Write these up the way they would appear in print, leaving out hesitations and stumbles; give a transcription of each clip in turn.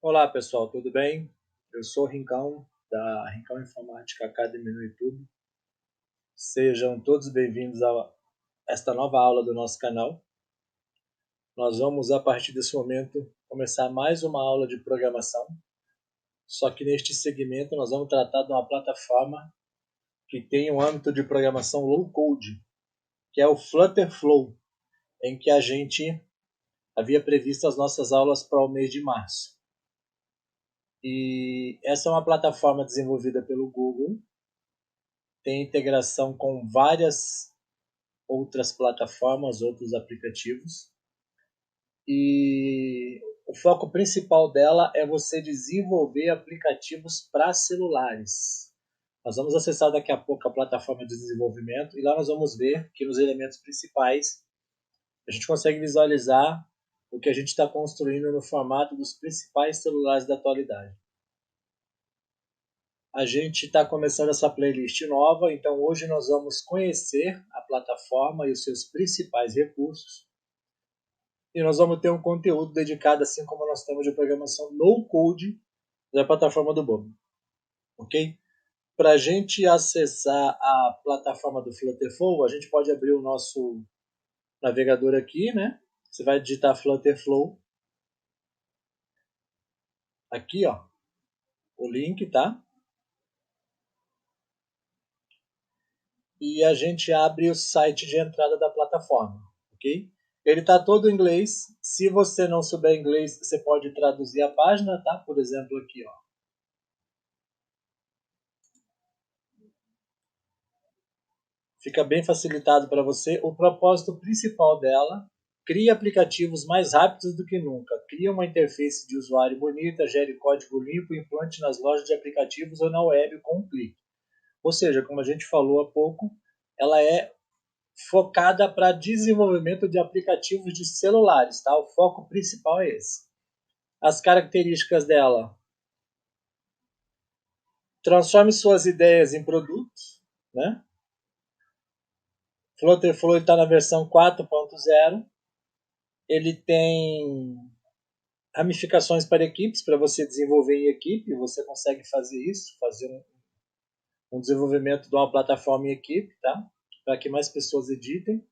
Olá pessoal, tudo bem? Eu sou o Rincão, da Rincão Informática Academy no YouTube. Sejam todos bem-vindos a esta nova aula do nosso canal. Nós vamos, a partir desse momento, começar mais uma aula de programação. Só que neste segmento nós vamos tratar de uma plataforma que tem um âmbito de programação low-code, que é o Flutterflow, em que a gente havia previsto as nossas aulas para o mês de março. E essa é uma plataforma desenvolvida pelo Google, tem integração com várias outras plataformas, outros aplicativos. E o foco principal dela é você desenvolver aplicativos para celulares. Nós vamos acessar daqui a pouco a plataforma de desenvolvimento e lá nós vamos ver que nos elementos principais a gente consegue visualizar o que a gente está construindo no formato dos principais celulares da atualidade. A gente está começando essa playlist nova, então hoje nós vamos conhecer a plataforma e os seus principais recursos. E nós vamos ter um conteúdo dedicado, assim como nós temos de programação no code da plataforma do Bob. Ok? Para a gente acessar a plataforma do Flutterflow, a gente pode abrir o nosso navegador aqui, né? Você vai digitar Flutterflow. Aqui, ó, o link, tá? E a gente abre o site de entrada da plataforma, ok? Ele está todo em inglês. Se você não souber inglês, você pode traduzir a página, tá? Por exemplo, aqui, ó. Fica bem facilitado para você. O propósito principal dela: cria aplicativos mais rápidos do que nunca. Cria uma interface de usuário bonita, gere código limpo e implante nas lojas de aplicativos ou na web com um clique. Ou seja, como a gente falou há pouco, ela é focada para desenvolvimento de aplicativos de celulares, tá? O foco principal é esse. As características dela: transforme suas ideias em produtos, né? Flutterflow está na versão 4.0. Ele tem ramificações para equipes, para você desenvolver em equipe. Você consegue fazer isso, fazer um desenvolvimento de uma plataforma em equipe, tá? Para que mais pessoas editem.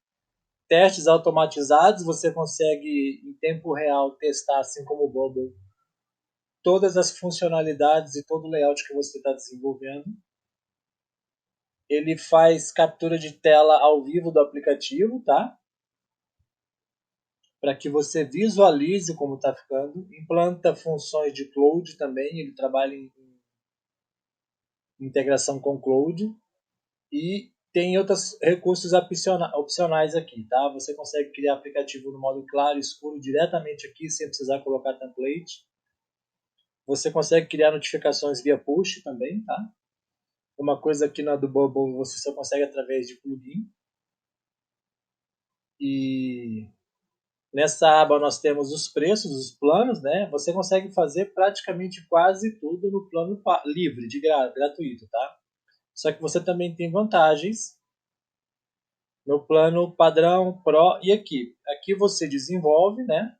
Testes automatizados, você consegue em tempo real testar, assim como o Bubble, todas as funcionalidades e todo o layout que você está desenvolvendo. Ele faz captura de tela ao vivo do aplicativo, tá? Para que você visualize como está ficando. Implanta funções de cloud também, ele trabalha em integração com cloud. E tem outros recursos opcionais aqui, tá? Você consegue criar aplicativo no modo claro e escuro diretamente aqui, sem precisar colocar template. Você consegue criar notificações via push também, tá? Uma coisa que na do Bubble você só consegue através de plugin. E nessa aba nós temos os preços, os planos, né? Você consegue fazer praticamente quase tudo no plano livre, gratuito, tá? Só que você também tem vantagens no plano padrão, Pro e Equipe. Aqui você desenvolve, né?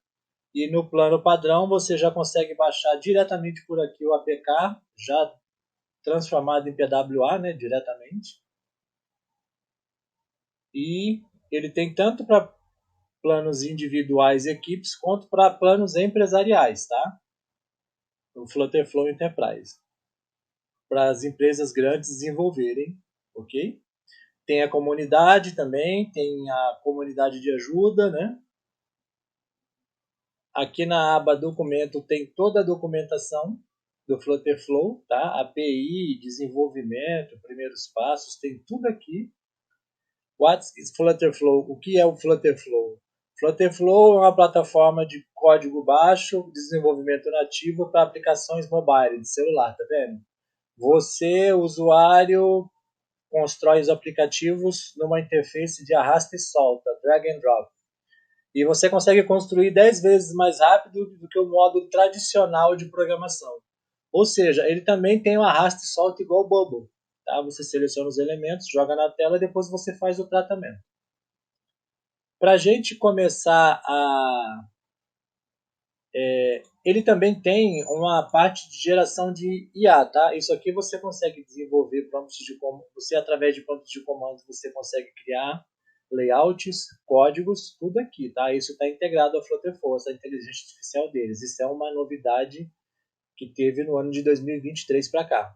E no plano padrão você já consegue baixar diretamente por aqui o APK, já transformado em PWA, né? Diretamente. E ele tem tanto para planos individuais e equipes, quanto para planos empresariais, tá? O Flutterflow Enterprise. Para as empresas grandes desenvolverem, ok? Tem a comunidade também, tem a comunidade de ajuda, né? Aqui na aba documento tem toda a documentação do Flutterflow, tá? API, desenvolvimento, primeiros passos, tem tudo aqui. What is Flutterflow? O que é o Flutterflow? Flutterflow é uma plataforma de código baixo, desenvolvimento nativo para aplicações mobile, de celular, tá vendo? Você, usuário, constrói os aplicativos numa interface de arrasta e solta, drag and drop. E você consegue construir 10 vezes mais rápido do que o modo tradicional de programação. Ou seja, ele também tem um arrasta e solta igual o Bubble. Tá? Você seleciona os elementos, joga na tela e depois você faz o tratamento. Para a gente começar a Ele também tem uma parte de geração de IA, tá? Isso aqui você consegue desenvolver prompts de comando. Você, através de prompts de comando, você consegue criar layouts, códigos, tudo aqui, tá? Isso está integrado ao Flutterforce, a inteligência artificial deles. Isso é uma novidade que teve no ano de 2023 para cá.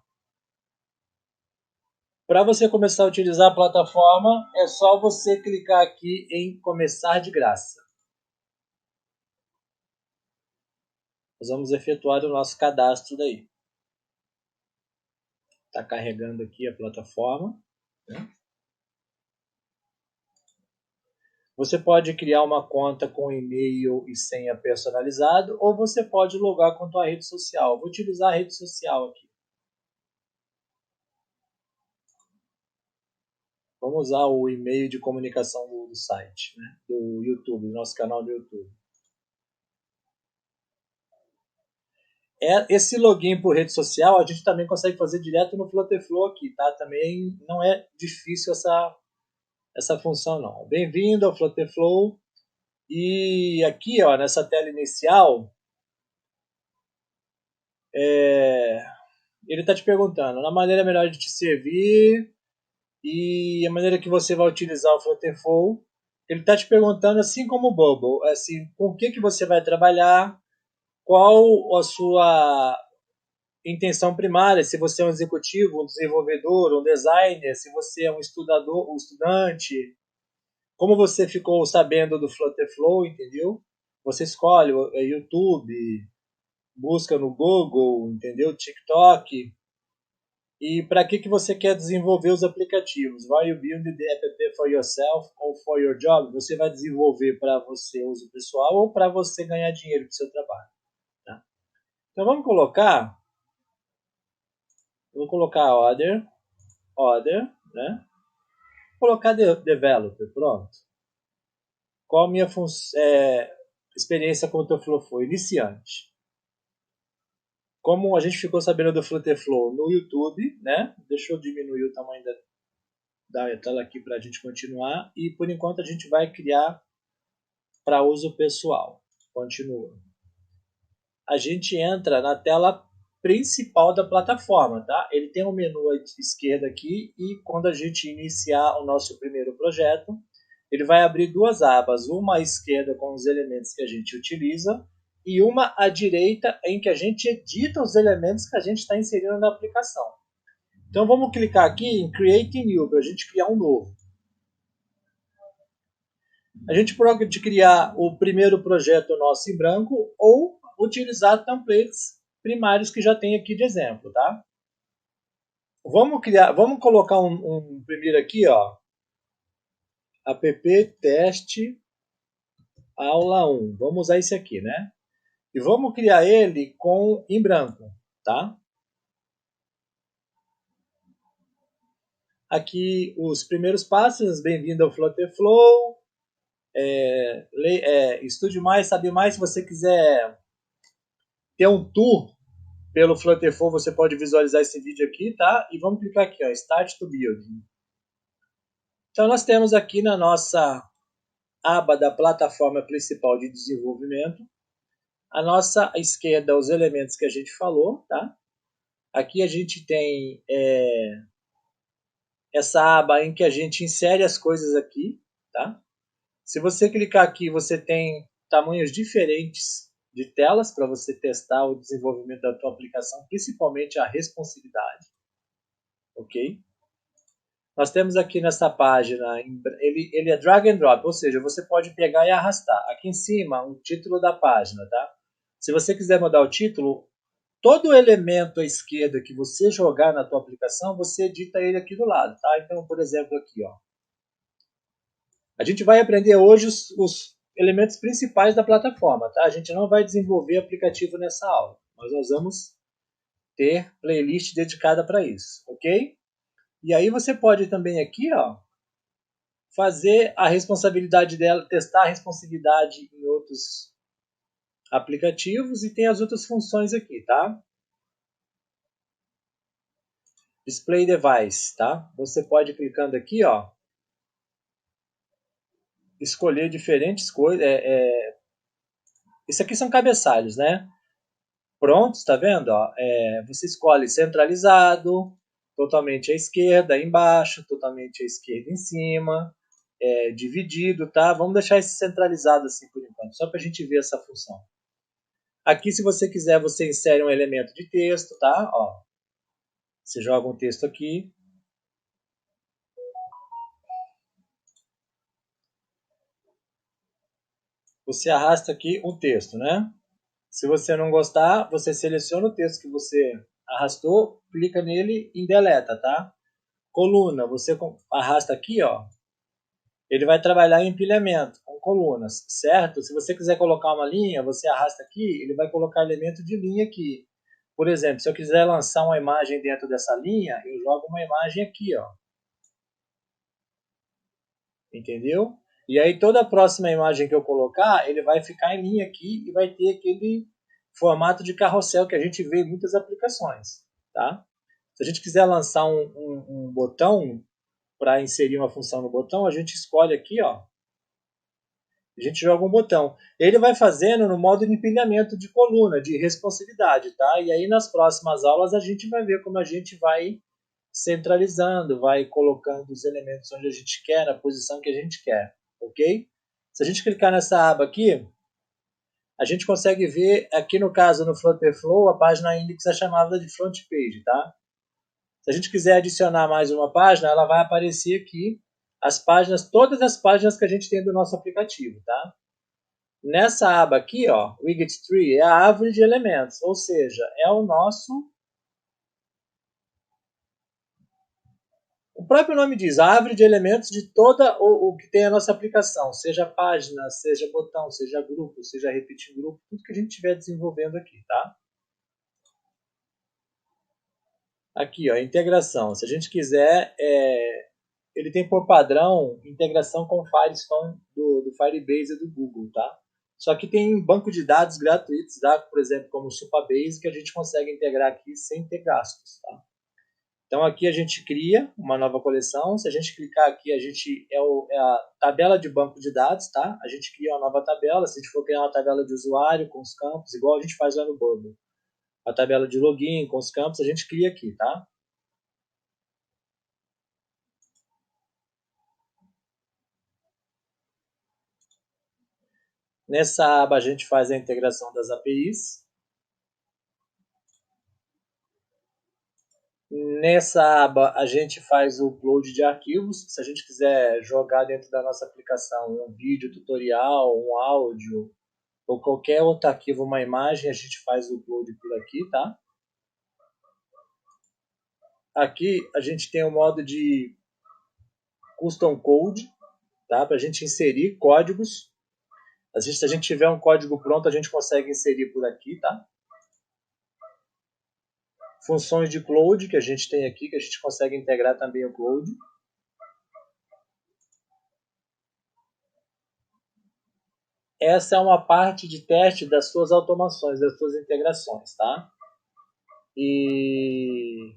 Para você começar a utilizar a plataforma, é só você clicar aqui em começar de graça. Nós vamos efetuar o nosso cadastro daí. Está carregando aqui a plataforma. Né? Você pode criar uma conta com e-mail e senha personalizado, ou você pode logar com a tua rede social. Vou utilizar a rede social aqui. Vamos usar o e-mail de comunicação do site, né? Do YouTube, do nosso canal do YouTube. Esse login por rede social a gente também consegue fazer direto no Flutterflow aqui, tá? Também não é difícil essa função não. Bem-vindo ao Flutterflow. E aqui, ó, nessa tela inicial, ele está te perguntando na maneira melhor de te servir e a maneira que você vai utilizar o Flutterflow. Ele está te perguntando, assim como o Bubble, assim, com o que você vai trabalhar, qual a sua intenção primária, se você é um executivo, um desenvolvedor, um designer, se você é um estudador, um estudante, como você ficou sabendo do Flutterflow, entendeu? Você escolhe o YouTube, busca no Google, entendeu? TikTok. E para que você quer desenvolver os aplicativos? Vai you build the app for yourself or for your job? Você vai desenvolver para você uso pessoal ou para você ganhar dinheiro para o seu trabalho. Tá? Então vamos colocar, eu vou colocar order, né? Vou colocar developer, pronto. Qual a minha experiência com o Flutterflow foi? Iniciante. Como a gente ficou sabendo do Flutterflow no YouTube, né? Deixa eu diminuir o tamanho da tela aqui para a gente continuar. E por enquanto a gente vai criar para uso pessoal. Continua. A gente entra na tela principal da plataforma, tá? Ele tem um menu à esquerda aqui e quando a gente iniciar o nosso primeiro projeto, ele vai abrir duas abas, uma à esquerda com os elementos que a gente utiliza e uma à direita em que a gente edita os elementos que a gente está inserindo na aplicação. Então vamos clicar aqui em Create New para a gente criar um novo. A gente pode criar o primeiro projeto nosso em branco ou utilizar templates primários que já tem aqui de exemplo, tá? Vamos colocar um primeiro aqui, ó, app teste aula 1. Vamos usar esse aqui, né? E vamos criar ele em branco, tá? Aqui os primeiros passos, bem-vindo ao Flutterflow. Estude mais, sabe mais. Se você quiser ter um tour pelo Flutterflow, você pode visualizar esse vídeo aqui, tá? E vamos clicar aqui, ó, Start to Build. Então nós temos aqui na nossa aba da plataforma principal de desenvolvimento, à nossa esquerda os elementos que a gente falou, tá? Aqui a gente tem essa aba em que a gente insere as coisas aqui, tá? Se você clicar aqui, você tem tamanhos diferentes de telas para você testar o desenvolvimento da tua aplicação, principalmente a responsividade, ok? Nós temos aqui nessa página, ele é drag and drop, ou seja, você pode pegar e arrastar. Aqui em cima, o título da página, tá? Se você quiser mudar o título, todo elemento à esquerda que você jogar na tua aplicação, você edita ele aqui do lado, tá? Então, por exemplo, aqui, ó. A gente vai aprender hoje os elementos principais da plataforma, tá? A gente não vai desenvolver aplicativo nessa aula, mas nós vamos ter playlist dedicada para isso, ok? E aí você pode também aqui, ó, fazer a responsabilidade dela, testar a responsividade em outros aplicativos e tem as outras funções aqui, tá? Display Device, tá? Você pode clicando aqui, ó, escolher diferentes coisas. Isso aqui são cabeçalhos, né? Pronto, está vendo? Ó? Você escolhe centralizado, totalmente à esquerda embaixo, totalmente à esquerda em cima, dividido, tá? Vamos deixar esse centralizado assim por enquanto, só para a gente ver essa função. Aqui, se você quiser, você insere um elemento de texto, tá? Ó, você joga um texto aqui. Você arrasta aqui um texto, né? Se você não gostar, você seleciona o texto que você arrastou, clica nele e deleta, tá? Coluna, você arrasta aqui, ó. Ele vai trabalhar em empilhamento, com colunas, certo? Se você quiser colocar uma linha, você arrasta aqui, ele vai colocar elemento de linha aqui. Por exemplo, se eu quiser lançar uma imagem dentro dessa linha, eu jogo uma imagem aqui, ó. Entendeu? E aí toda a próxima imagem que eu colocar, ele vai ficar em linha aqui e vai ter aquele formato de carrossel que a gente vê em muitas aplicações, tá? Se a gente quiser lançar um botão para inserir uma função no botão, a gente escolhe aqui, ó. A gente joga um botão. Ele vai fazendo no modo de empilhamento de coluna, de responsividade, tá? E aí nas próximas aulas a gente vai ver como a gente vai centralizando, vai colocando os elementos onde a gente quer, na posição que a gente quer, ok? Se a gente clicar nessa aba aqui, a gente consegue ver, aqui no caso no Flutterflow, a página index é chamada de front page, tá? Se a gente quiser adicionar mais uma página, ela vai aparecer aqui as páginas, todas as páginas que a gente tem do nosso aplicativo, tá? Nessa aba aqui, ó, Widget Tree, é a árvore de elementos, ou seja, é o nosso... O próprio nome diz, a árvore de elementos de toda o que tem a nossa aplicação, seja página, seja botão, seja grupo, seja repetir grupo, tudo que a gente estiver desenvolvendo aqui, tá? Aqui, ó, integração. Se a gente quiser, ele tem por padrão integração com o Firestone do Firebase do Google, tá? Só que tem banco de dados gratuitos, tá? Por exemplo, como o Supabase, que a gente consegue integrar aqui sem ter gastos, tá? Então aqui a gente cria uma nova coleção. Se a gente clicar aqui, a gente é a tabela de banco de dados, tá? A gente cria uma nova tabela. Se a gente for criar uma tabela de usuário com os campos, igual a gente faz lá no Bubble, a tabela de login com os campos, a gente cria aqui, tá? Nessa aba a gente faz a integração das APIs. Nessa aba a gente faz o upload de arquivos. Se a gente quiser jogar dentro da nossa aplicação um vídeo tutorial, um áudio ou qualquer outro arquivo, uma imagem, a gente faz o upload por aqui, tá? Aqui a gente tem o modo de custom code, tá? Para a gente inserir códigos. Se a gente tiver um código pronto, a gente consegue inserir por aqui, tá? Funções de cloud que a gente tem aqui, que a gente consegue integrar também o cloud. Essa é uma parte de teste das suas automações, das suas integrações, tá? E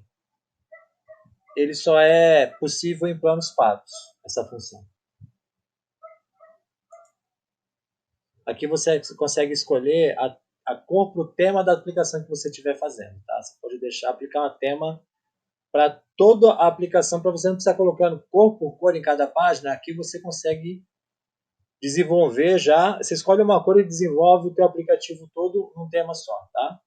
ele só é possível em planos pagos, essa função. Aqui você consegue escolher a cor para o tema da aplicação que você estiver fazendo, tá? Você pode aplicar um tema para toda a aplicação, para você não precisar colocando cor por cor em cada página. Aqui você consegue desenvolver já, você escolhe uma cor e desenvolve o teu aplicativo todo num tema só, tá?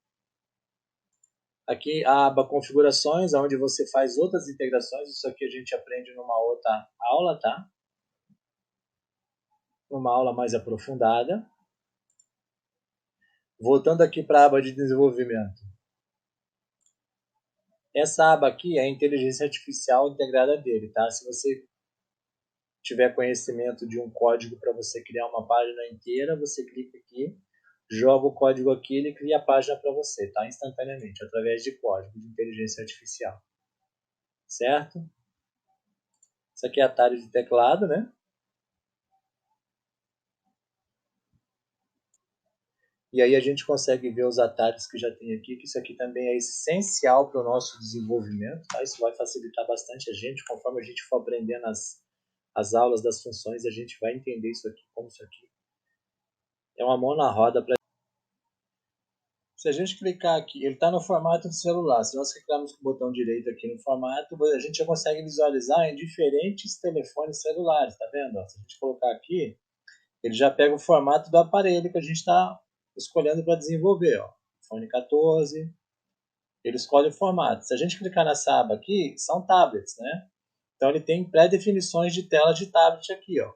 Aqui a aba configurações, onde você faz outras integrações, isso aqui a gente aprende numa outra aula, tá? Numa aula mais aprofundada. Voltando aqui para a aba de desenvolvimento. Essa aba aqui é a inteligência artificial integrada dele, tá? Se você tiver conhecimento de um código para você criar uma página inteira, você clica aqui, joga o código aqui, ele cria a página para você, tá? Instantaneamente, através de código de inteligência artificial. Certo? Isso aqui é atalho de teclado, né? E aí a gente consegue ver os atalhos que já tem aqui, que isso aqui também é essencial para o nosso desenvolvimento, tá? Isso vai facilitar bastante a gente, conforme a gente for aprendendo as aulas das funções, a gente vai entender isso aqui, como isso aqui é uma mão na roda para Se a gente clicar aqui, ele está no formato de celular. Se nós clicarmos com o botão direito aqui no formato, a gente já consegue visualizar em diferentes telefones celulares, tá vendo? Se a gente colocar aqui, ele já pega o formato do aparelho que a gente está escolhendo para desenvolver. Ó. iPhone 14, ele escolhe o formato. Se a gente clicar nessa aba aqui, são tablets, né? Então ele tem pré-definições de tela de tablet aqui, ó,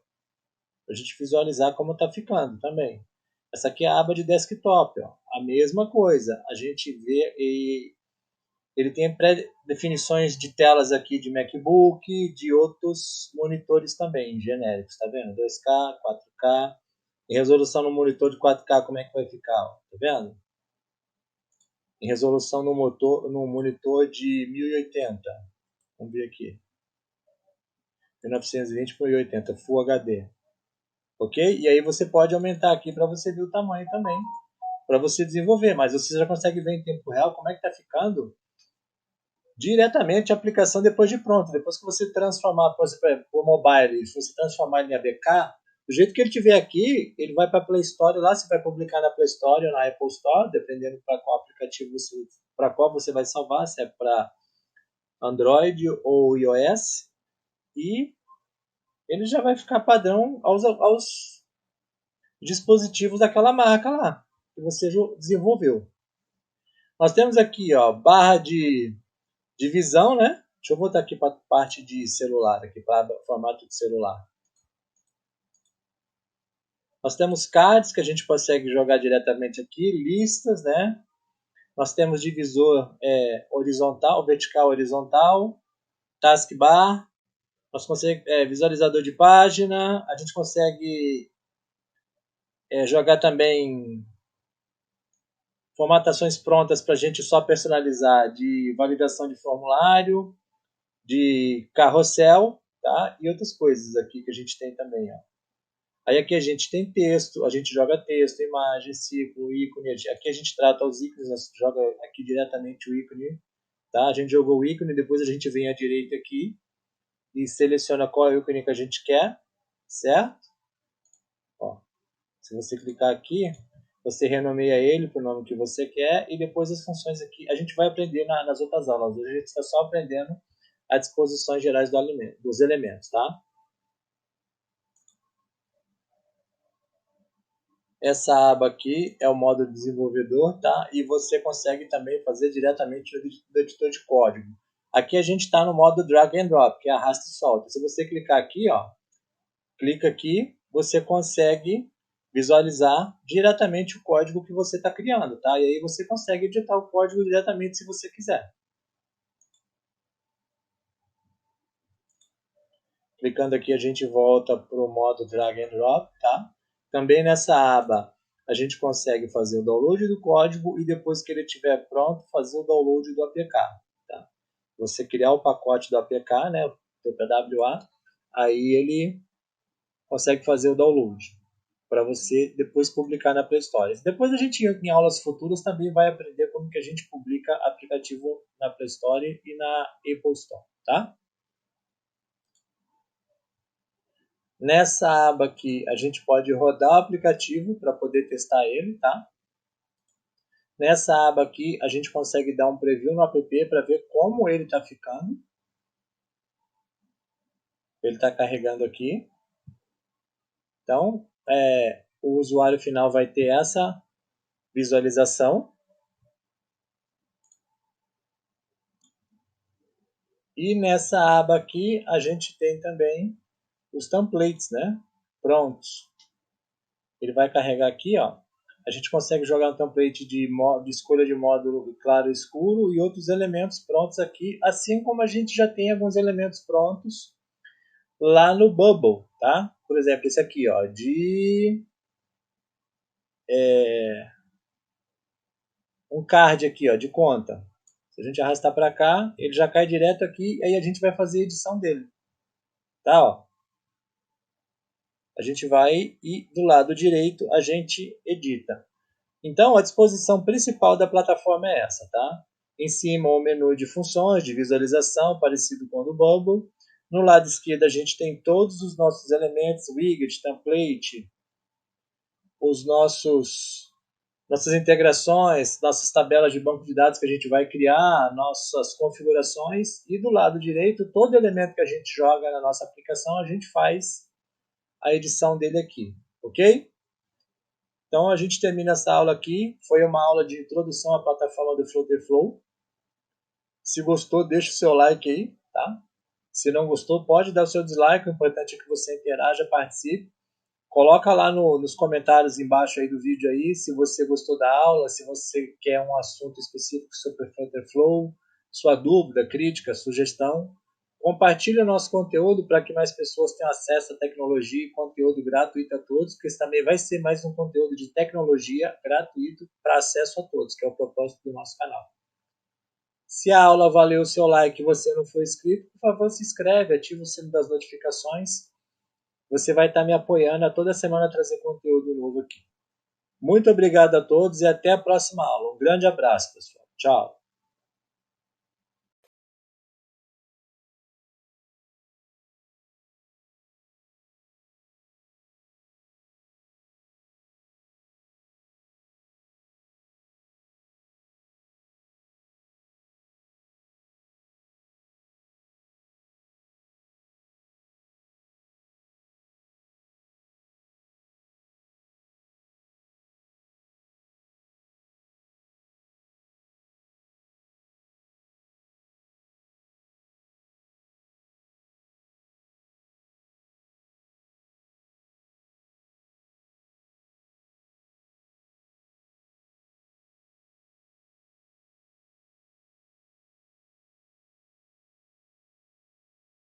para a gente visualizar como está ficando também. Essa aqui é a aba de desktop, ó. A mesma coisa. A gente vê e ele tem pré-definições de telas aqui de MacBook, de outros monitores também, genéricos, tá vendo? 2K, 4K. Em resolução no monitor de 4K, como é que vai ficar? Ó? Tá vendo? Em resolução no monitor de 1080. Vamos ver aqui. 1920 por 1080, Full HD. Ok? E aí você pode aumentar aqui para você ver o tamanho também, para você desenvolver. Mas você já consegue ver em tempo real como é que está ficando diretamente a aplicação depois de pronto. Depois que você transformar, por exemplo, por mobile, se você transformar ele em ABK, do jeito que ele tiver aqui, ele vai para a Play Store lá, você vai publicar na Play Store ou na Apple Store, dependendo para qual aplicativo para qual você vai salvar, se é para Android ou iOS, e ele já vai ficar padrão aos dispositivos daquela marca lá que você desenvolveu. Nós temos aqui, ó, barra de visão, né? Deixa eu voltar aqui para a parte de celular, aqui para o formato de celular. Nós temos cards que a gente consegue jogar diretamente aqui, listas, né? Nós temos divisor horizontal, vertical, horizontal, taskbar, nós conseguimos visualizador de página, a gente consegue jogar também formatações prontas para a gente só personalizar, de validação de formulário, de carrossel, tá? E outras coisas aqui que a gente tem também, ó. Aí aqui a gente tem texto, a gente joga texto, imagem, ciclo, ícone. Aqui a gente trata os ícones, nós joga aqui diretamente o ícone, tá? A gente jogou o ícone, depois a gente vem à direita aqui e seleciona qual é o ícone que a gente quer, certo? Ó, se você clicar aqui, você renomeia ele para o nome que você quer e depois as funções aqui. A gente vai aprender nas outras aulas. Hoje a gente está só aprendendo as disposições gerais dos elementos, tá? Essa aba aqui é o modo desenvolvedor, tá? E você consegue também fazer diretamente do editor de código. Aqui a gente está no modo drag and drop, que é arrasta e solta. Se você clicar aqui, ó, clica aqui, você consegue visualizar diretamente o código que você está criando, tá? E aí você consegue editar o código diretamente se você quiser. Clicando aqui a gente volta para o modo drag and drop, tá? Também nessa aba a gente consegue fazer o download do código e depois que ele estiver pronto, fazer o download do APK. Tá? Você criar o pacote do APK, né, o PWA, aí ele consegue fazer o download para você depois publicar na Play Store. Depois a gente, em aulas futuras, também vai aprender como que a gente publica aplicativo na Play Store e na Apple Store, tá? Nessa aba aqui, a gente pode rodar o aplicativo para poder testar ele, tá? Nessa aba aqui, a gente consegue dar um preview no app para ver como ele está ficando. Ele está carregando aqui. Então, o usuário final vai ter essa visualização. E nessa aba aqui, a gente tem também os templates, né? Prontos. Ele vai carregar aqui, ó. A gente consegue jogar um template de escolha de módulo claro e escuro e outros elementos prontos aqui, assim como a gente já tem alguns elementos prontos lá no Bubble, tá? Por exemplo, esse aqui, ó, um card aqui, ó, de conta. Se a gente arrastar para cá, ele já cai direto aqui e aí a gente vai fazer a edição dele, tá? Ó. A gente vai e do lado direito a gente edita. Então, a disposição principal da plataforma é essa, tá? Em cima, o menu de funções, de visualização, parecido com o do Bubble. No lado esquerdo, a gente tem todos os nossos elementos, widget, template, os nossos nossas integrações, nossas tabelas de banco de dados que a gente vai criar, nossas configurações, e do lado direito, todo elemento que a gente joga na nossa aplicação, a gente faz a edição dele aqui, ok? Então a gente termina essa aula aqui, foi uma aula de introdução à plataforma do Flutterflow. Se gostou, deixa o seu like aí, tá? Se não gostou, pode dar o seu dislike, o importante é que você interaja, participe. Coloca lá nos comentários embaixo aí do vídeo aí, se você gostou da aula, se você quer um assunto específico sobre Flutterflow, sua dúvida, crítica, sugestão. Compartilhe o nosso conteúdo para que mais pessoas tenham acesso à tecnologia e conteúdo gratuito a todos, porque esse também vai ser mais um conteúdo de tecnologia gratuito para acesso a todos, que é o propósito do nosso canal. Se a aula valeu o seu like e você não for inscrito, por favor, se inscreve, ativa o sino das notificações. Você vai estar me apoiando a toda semana trazer conteúdo novo aqui. Muito obrigado a todos e até a próxima aula. Um grande abraço, pessoal. Tchau.